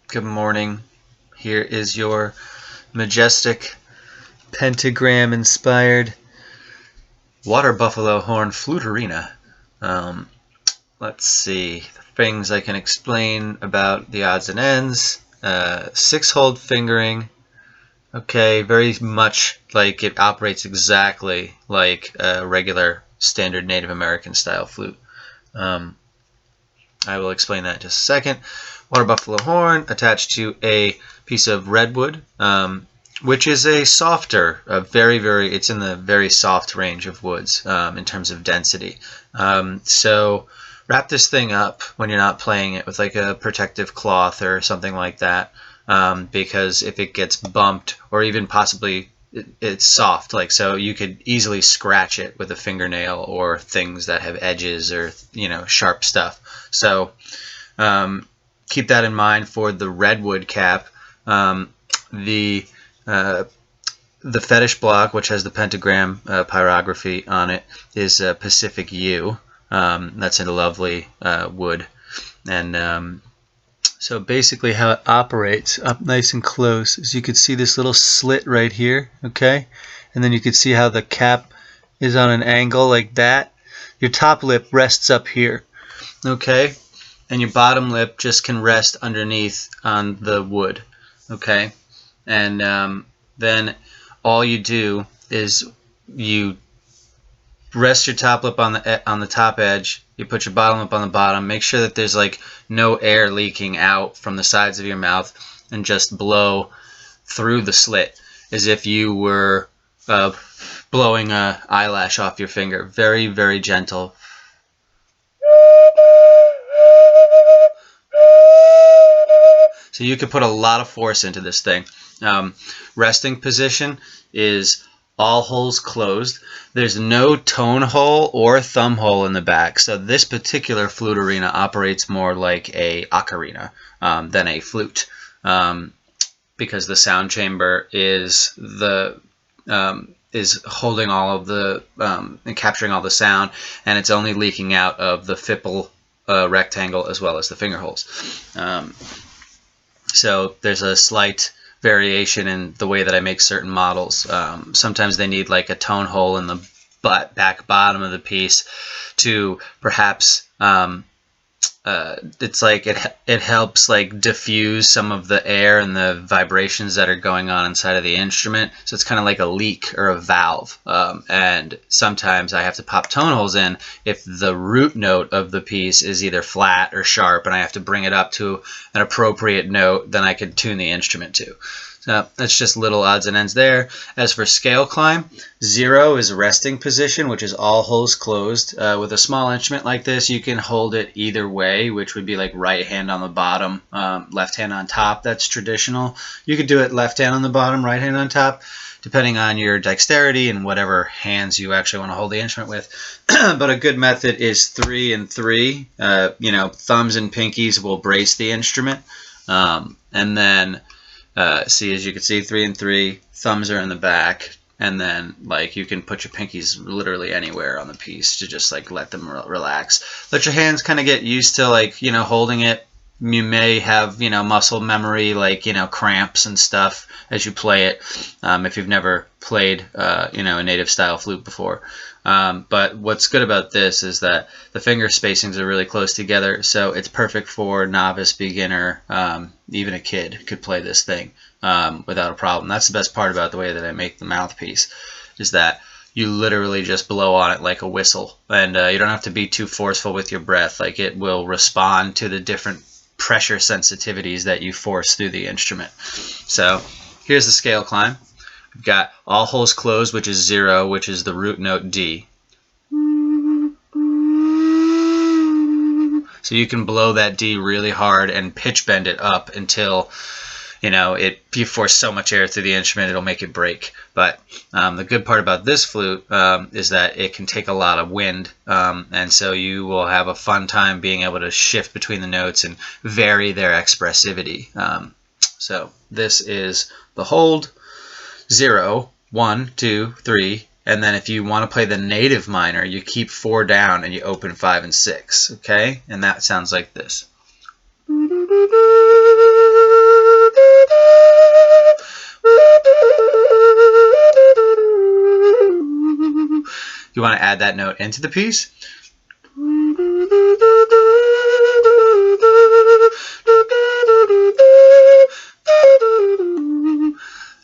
Good morning. Here is your majestic pentagram inspired water buffalo horn flutarina. Let's see. Things I can explain about the odds and ends. 6-hold fingering. Okay, very much like it operates exactly like a regular standard Native American style flute. I will explain that in just a second. Water buffalo horn attached to a piece of redwood, which is a softer, it's in the very soft range of woods in terms of density. So wrap this thing up when you're not playing it with like a protective cloth or something like that, because if it gets bumped or even possibly it's soft, like, so you could easily scratch it with a fingernail or things that have edges or sharp stuff. So keep that in mind for the redwood cap. The fetish block, which has the pentagram pyrography on it, is Pacific Yew. That's a lovely wood. And so basically how it operates up nice and close is you could see this little slit right here, okay? And then you could see how the cap is on an angle like that. Your top lip rests up here, okay? And your bottom lip just can rest underneath on the wood, okay? And then all you do is you rest your top lip on the top edge. You put your bottom lip on the bottom. Make sure that there's like no air leaking out from the sides of your mouth, and just blow through the slit as if you were blowing an eyelash off your finger. Very, very gentle. So you could put a lot of force into this thing. Resting position is all holes closed. There's no tone hole or thumb hole in the back. So this particular flutarina operates more like a ocarina than a flute, because the sound chamber is holding all of the and capturing all the sound, and it's only leaking out of the fipple rectangle as well as the finger holes. So there's a slight variation in the way that I make certain models. Sometimes they need like a tone hole in the back bottom of the piece to perhaps it's like it helps like diffuse some of the air and the vibrations that are going on inside of the instrument. So it's kind of like a leak or a valve. And sometimes I have to pop tone holes in if the root note of the piece is either flat or sharp, and I have to bring it up to an appropriate note, then I can tune the instrument to. So that's just little odds and ends there. As for scale climb, 0 is resting position, which is all holes closed. With a small instrument like this, you can hold it either way, which would be like right hand on the bottom, left hand on top. That's traditional. You could do it left hand on the bottom, right hand on top, depending on your dexterity and whatever hands you actually want to hold the instrument with. But a good method is 3 and 3. Thumbs and pinkies will brace the instrument. And then see, as you can see, 3 and 3, thumbs are in the back, and then like you can put your pinkies literally anywhere on the piece to just like let them relax. Let your hands kind of get used to like holding it. You may have muscle memory, like cramps and stuff as you play it, if you've never played a native style flute before. But what's good about this is that the finger spacings are really close together, so it's perfect for novice, beginner, even a kid could play this thing without a problem. That's the best part about the way that I make the mouthpiece, is that you literally just blow on it like a whistle, and you don't have to be too forceful with your breath. Like, it will respond to the different pressure sensitivities that you force through the instrument. So here's the scale climb. We've got all holes closed, which is 0, which is the root note D. So you can blow that D really hard and pitch bend it up until you force so much air through the instrument it'll make it break. But the good part about this flute is that it can take a lot of wind, and so you will have a fun time being able to shift between the notes and vary their expressivity. So this is the hold. 0, 1, 2, 3, and then if you want to play the native minor, you keep 4 down and you open 5 and 6, okay? And that sounds like this. You want to add that note into the piece.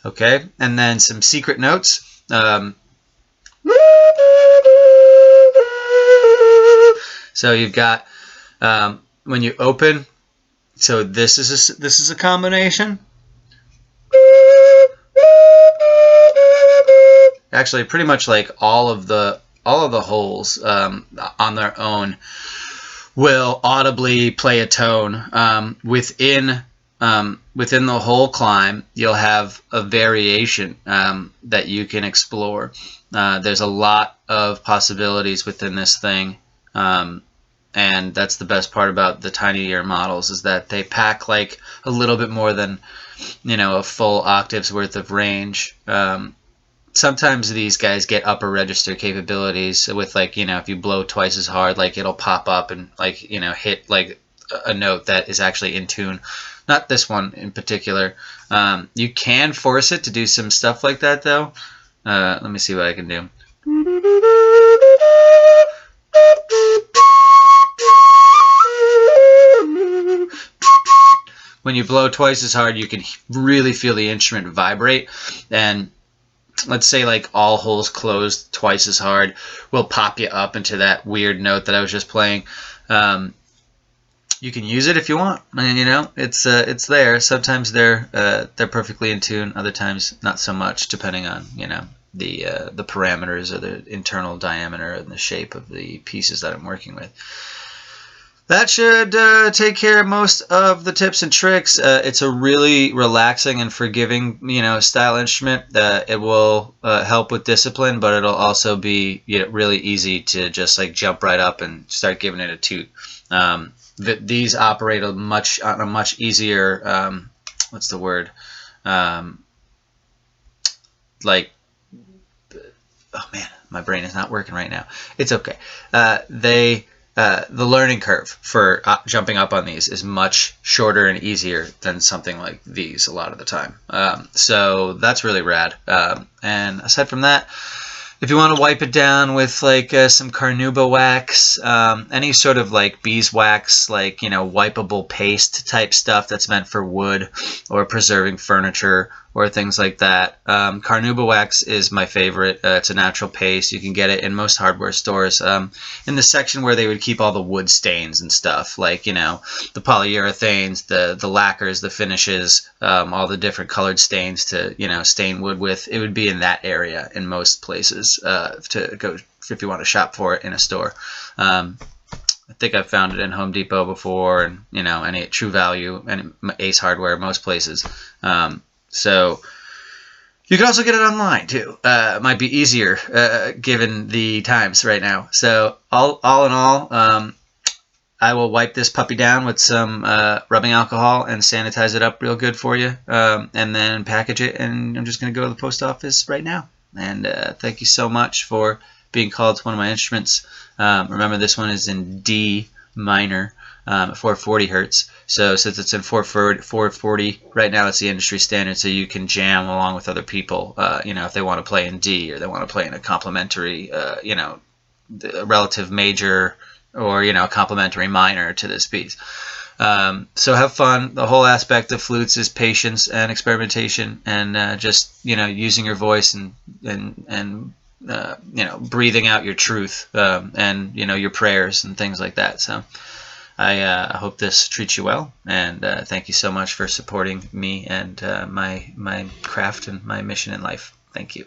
Okay, and then some secret notes. So you've got when you open. So this is a combination. Actually, pretty much like all of the holes on their own will audibly play a tone. Within the whole climb, you'll have a variation that you can explore. There's a lot of possibilities within this thing, and that's the best part about the tiny ear models, is that they pack like a little bit more than, you know, a full octave's worth of range. Sometimes these guys get upper register capabilities with, like, you know, if you blow twice as hard, like, it'll pop up and, like, you know, hit like a note that is actually in tune. Not this one in particular. You can force it to do some stuff like that, though. Let me see what I can do. When you blow twice as hard, you can really feel the instrument vibrate. And let's say like all holes closed twice as hard will pop you up into that weird note that I was just playing. You can use it if you want. I mean, you know, it's there. Sometimes they're perfectly in tune. Other times not so much, depending on, you know, the parameters or the internal diameter and the shape of the pieces that I'm working with. That should take care of most of the tips and tricks. It's a really relaxing and forgiving, you know, style instrument. It will help with discipline, but it'll also be, you know, really easy to just like jump right up and start giving it a toot. These operate on a much easier, what's the word? Like, oh man, my brain is not working right now. It's okay. The learning curve for jumping up on these is much shorter and easier than something like these a lot of the time. So that's really rad. And aside from that, if you want to wipe it down with like some carnauba wax, any sort of like beeswax, like, you know, wipeable paste type stuff that's meant for wood or preserving furniture or things like that. Carnauba wax is my favorite. It's a natural paste. You can get it in most hardware stores. In the section where they would keep all the wood stains and stuff, like, you know, the polyurethanes, the lacquers, the finishes, all the different colored stains to, you know, stain wood with, it would be in that area in most places to go if you want to shop for it in a store. I think I've found it in Home Depot before, and, you know, any True Value and Ace Hardware, most places. So you can also get it online too. It might be easier given the times right now. So all in all, I will wipe this puppy down with some rubbing alcohol and sanitize it up real good for you, and then package it. And I'm just going to go to the post office right now. And thank you so much for being called to one of my instruments. Remember, this one is in D minor. 440 hertz. So since it's in 440 right now, it's the industry standard. So you can jam along with other people. You know, if they want to play in D or they want to play in a complementary, you know, a relative major or, you know, a complementary minor to this piece. So have fun. The whole aspect of flutes is patience and experimentation, and just, you know, using your voice and you know, breathing out your truth, and, you know, your prayers and things like that. So I hope this treats you well, and thank you so much for supporting me and my craft and my mission in life. Thank you.